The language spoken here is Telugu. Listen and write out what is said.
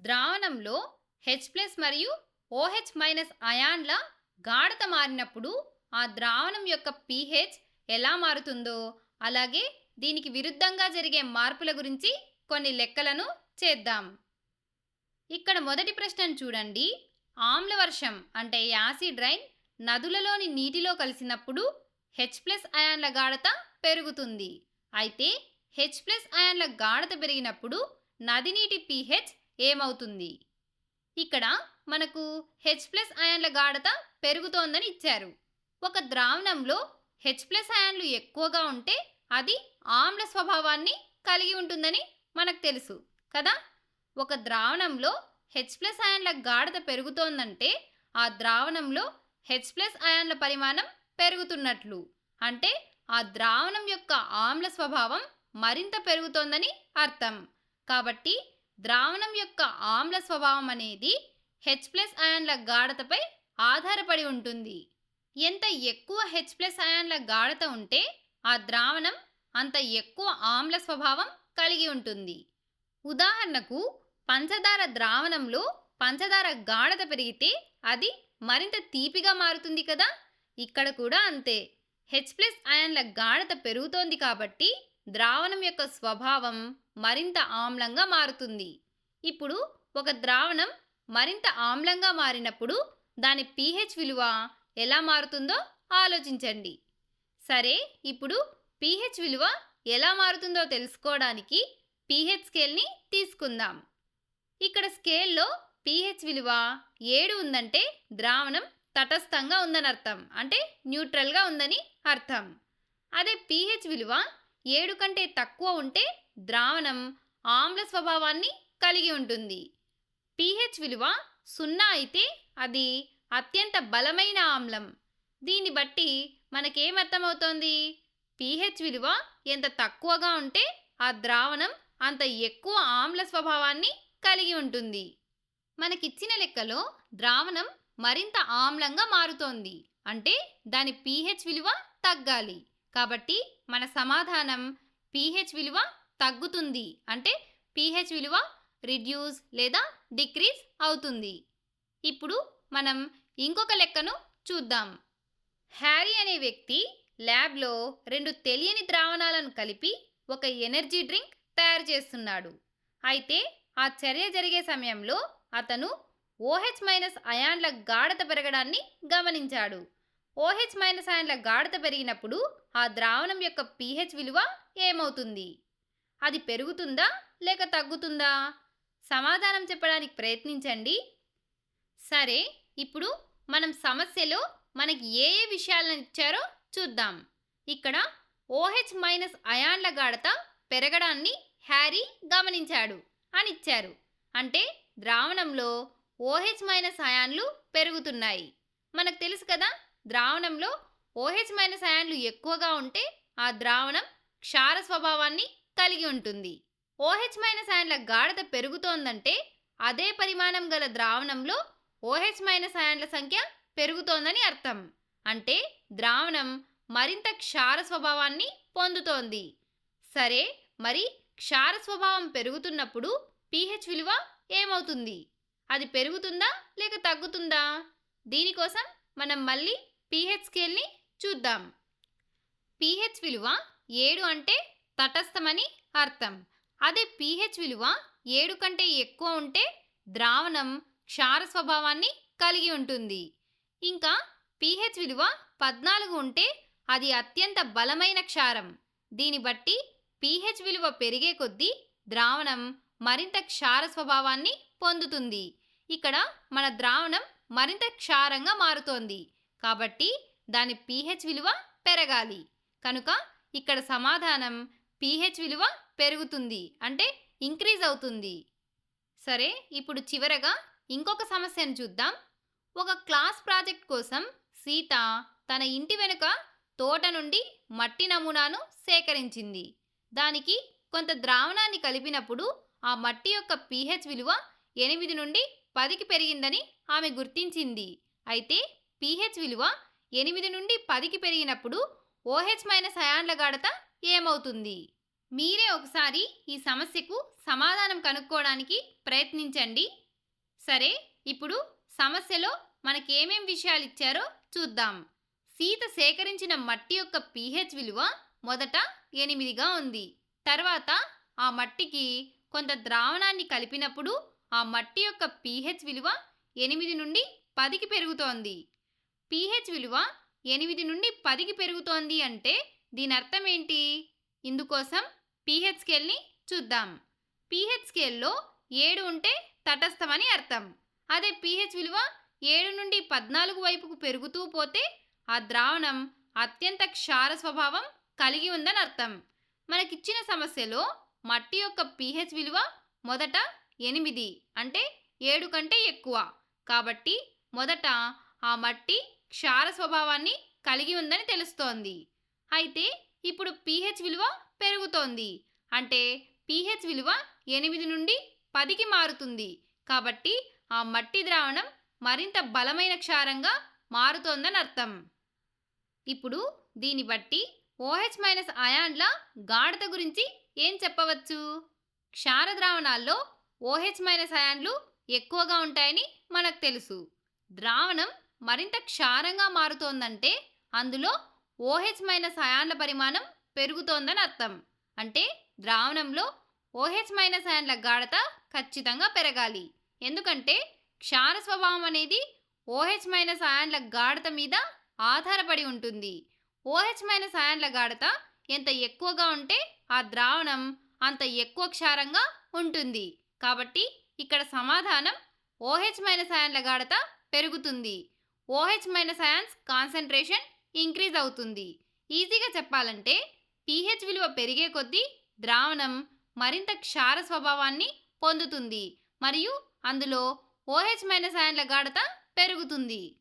ద్రావణంలో H+ మరియు OH- అయాన్ల గాఢత మారినప్పుడు ఆ ద్రావణం యొక్క pH ఎలా మారుతుందో, అలాగే దీనికి విరుద్ధంగా జరిగే మార్పుల గురించి కొన్ని లెక్కలను చేద్దాం. ఇక్కడ మొదటి ప్రశ్నను చూడండి. ఆమ్లవర్షం అంటే యాసిడ్ రైన్ నదులలోని నీటిలో కలిసినప్పుడు H+ అయాన్ల గాఢత పెరుగుతుంది. అయితే H+ అయాన్ల గాఢత పెరిగినప్పుడు నది నీటి pH ఏమవుతుంది? ఇక్కడ మనకు H+ అయాన్ల గాఢత పెరుగుతోందని ఇచ్చారు. ఒక ద్రావణంలో H+ అయాన్లు ఎక్కువగా ఉంటే అది ఆమ్ల స్వభావాన్ని కలిగి ఉంటుందని మనకు తెలుసు కదా. ఒక ద్రావణంలో H+ అయాన్ల గాఢత పెరుగుతోందంటే ఆ ద్రావణంలో H+ అయాన్ల పరిమాణం పెరుగుతున్నట్లు, అంటే ఆ ద్రావణం యొక్క ఆమ్ల స్వభావం మరింత పెరుగుతోందని అర్థం. కాబట్టి ద్రావణం యొక్క ఆమ్ల స్వభావం అనేది H+ అయాన్ల గాఢతపై ఆధారపడి ఉంటుంది. ఎంత ఎక్కువ H+ అయాన్ల గాఢత ఉంటే ఆ ద్రావణం అంత ఎక్కువ ఆమ్ల స్వభావం కలిగి ఉంటుంది. ఉదాహరణకు పంచదార ద్రావణంలో పంచదార గాఢత పెరిగితే అది మరింత తీపిగా మారుతుంది కదా. ఇక్కడ కూడా అంతే. H+ అయాన్ల గాఢత పెరుగుతోంది కాబట్టి ద్రావణం యొక్క స్వభావం మరింత ఆమ్లంగా మారుతుంది. ఇప్పుడు ఒక ద్రావణం మరింత ఆమ్లంగా మారినప్పుడు దాని pH విలువ ఎలా మారుతుందో ఆలోచించండి. సరే, ఇప్పుడు pH విలువ ఎలా మారుతుందో తెలుసుకోవడానికి pH స్కేల్ని తీసుకుందాం. ఇక్కడ స్కేల్లో pH విలువ 7 ఉందంటే ద్రావణం తటస్థంగా ఉందని అర్థం, అంటే న్యూట్రల్గా ఉందని అర్థం. అదే pH విలువ 7 కంటే తక్కువ ఉంటే ద్రావణం ఆమ్ల స్వభావాన్ని కలిగి ఉంటుంది. pH విలువ 0 అయితే అది అత్యంత బలమైన ఆమ్లం. దీన్ని బట్టి మనకేమర్థమవుతోంది? pH విలువ ఎంత తక్కువగా ఉంటే ఆ ద్రావణం అంత ఎక్కువ ఆమ్ల స్వభావాన్ని కలిగి ఉంటుంది. మనకిచ్చిన లెక్కలో ద్రావణం మరింత ఆమ్లంగా మారుతోంది అంటే దాని pH విలువ తగ్గాలి. కాబట్టి మన సమాధానం pH విలువ తగ్గుతుంది, అంటే pH విలువ రిడ్యూస్ లేదా డిక్రీజ్ అవుతుంది. ఇప్పుడు మనం ఇంకొక లెక్కను చూద్దాం. హ్యారీ అనే వ్యక్తి ల్యాబ్లో 2 తెలియని ద్రావణాలను కలిపి ఒక ఎనర్జీ డ్రింక్ తయారు చేస్తున్నాడు. అయితే ఆ చర్య జరిగే సమయంలో అతను OH- అయాన్ల గాఢత పెరగడాన్ని గమనించాడు. OH- అయాన్ల గాఢత పెరిగినప్పుడు ఆ ద్రావణం యొక్క pH విలువ ఏమవుతుంది? అది పెరుగుతుందా లేక తగ్గుతుందా? సమాధానం చెప్పడానికి ప్రయత్నించండి. సరే, ఇప్పుడు మనం సమస్యలో మనకి ఏ ఏ విషయాలను ఇచ్చారో చూద్దాం. ఇక్కడ OH- అయాన్ల గాఢత పెరగడాన్ని హ్యారీ గమనించాడు అని ఇచ్చారు. అంటే ద్రావణంలో OH- అయాన్లు పెరుగుతున్నాయి. మనకు తెలుసు కదా, ద్రావణంలో OH- అయాన్లు ఎక్కువగా ఉంటే ఆ ద్రావణం క్షార స్వభావాన్ని కలిగి ఉంటుంది. OH- అయాన్ల గాఢత పెరుగుతోందంటే అదే పరిమాణం గల ద్రావణంలో OH- అయాన్ల సంఖ్య పెరుగుతోందని అర్థం. అంటే ద్రావణం మరింత క్షార స్వభావాన్ని పొందుతోంది. సరే, మరి క్షార స్వభావం పెరుగుతున్నప్పుడు pH విలువ ఏమవుతుంది? అది పెరుగుతుందా లేక తగ్గుతుందా? దీనికోసం మనం మళ్ళీ pH స్కేల్ని చూద్దాం. pH విలువ 7 అంటే తటస్థమని అర్థం. అదే pH విలువ 7 కంటే ఎక్కువ ఉంటే ద్రావణం క్షార స్వభావాన్ని కలిగి ఉంటుంది. ఇంకా pH విలువ 14 ఉంటే అది అత్యంత బలమైన క్షారం. దీన్ని బట్టి pH విలువ పెరిగే కొద్దీ ద్రావణం మరింత క్షార స్వభావాన్ని పొందుతుంది. ఇక్కడ మన ద్రావణం మరింత క్షారంగా మారుతోంది కాబట్టి దాని pH విలువ పెరగాలి. కనుక ఇక్కడ సమాధానం pH విలువ పెరుగుతుంది, అంటే ఇంక్రీజ్ అవుతుంది. సరే, ఇప్పుడు చివరగా ఇంకొక సమస్యను చూద్దాం. ఒక క్లాస్ ప్రాజెక్ట్ కోసం సీత తన ఇంటి వెనుక తోట నుండి మట్టి నమూనాను సేకరించింది. దానికి కొంత ద్రావణాన్ని కలిపినప్పుడు ఆ మట్టి యొక్క pH విలువ 8 నుండి 10కి పెరిగిందని ఆమె గుర్తించింది. అయితే pH విలువ 8 నుండి 10కి పెరిగినప్పుడు OH- అయాన్ల గాఢత ఏమవుతుంది? మీరే ఒకసారి ఈ సమస్యకు సమాధానం కనుక్కోవడానికి ప్రయత్నించండి. సరే, ఇప్పుడు సమస్యలో మనకేమేం విషయాలు ఇచ్చారో చూద్దాం. సీత సేకరించిన మట్టి యొక్క pH విలువ మొదట 8గా ఉంది. తర్వాత ఆ మట్టికి కొంత ద్రావణాన్ని కలిపినప్పుడు ఆ మట్టి యొక్క pH విలువ 8 నుండి 10కి పెరుగుతోంది. pH విలువ 8 నుండి 10కి పెరుగుతోంది అంటే దీని అర్థం ఏంటి? ఇందుకోసం pH స్కేల్ని చూద్దాం. pH స్కేల్లో 7 ఉంటే తటస్థమని అర్థం. అదే pH విలువ 7 నుండి 14 వైపుకు పెరుగుతూ పోతే ఆ ద్రావణం అత్యంత క్షార స్వభావం కలిగి ఉందని అర్థం. మనకిచ్చిన సమస్యలో మట్టి యొక్క pH విలువ మొదట 8 అంటే 7 కంటే ఎక్కువ. కాబట్టి మొదట ఆ మట్టి క్షార స్వభావాన్ని కలిగి ఉందని తెలుస్తోంది. అయితే ఇప్పుడు pH విలువ పెరుగుతోంది. అంటే pH విలువ 8 నుండి 10కి మారుతుంది. కాబట్టి ఆ మట్టి ద్రావణం మరింత బలమైన క్షారంగా మారుతోందని అర్థం. ఇప్పుడు దీన్ని బట్టి OH- అయాన్ల గాఢత గురించి ఏం చెప్పవచ్చు? క్షార ద్రావణాల్లో OH- అయాన్లు ఎక్కువగా ఉంటాయని మనకు తెలుసు. ద్రావణం మరింత క్షారంగా మారుతోందంటే అందులో OH- అయాన్ల పరిమాణం పెరుగుతోందని అర్థం. అంటే ద్రావణంలో OH- అయాన్ల గాఢత ఖచ్చితంగా పెరగాలి. ఎందుకంటే క్షార స్వభావం అనేది OH- అయాన్ల గాఢత మీద ఆధారపడి ఉంటుంది. OH- అయాన్ల గాఢత ఎంత ఎక్కువగా ఉంటే ఆ ద్రావణం అంత ఎక్కువ క్షారంగా ఉంటుంది. కాబట్టి ఇక్కడ సమాధానం OH- అయాన్ల గాఢత పెరుగుతుంది. OH- అయాన్స్ కాన్సంట్రేషన్ ఇంక్రీజ్ అవుతుంది. ఈజీగా చెప్పాలంటే pH విలువ పెరిగే కొద్దీ ద్రావణం మరింత క్షార స్వభావాన్ని పొందుతుంది మరియు అందులో OH- అయాన్ల గాఢత పెరుగుతుంది.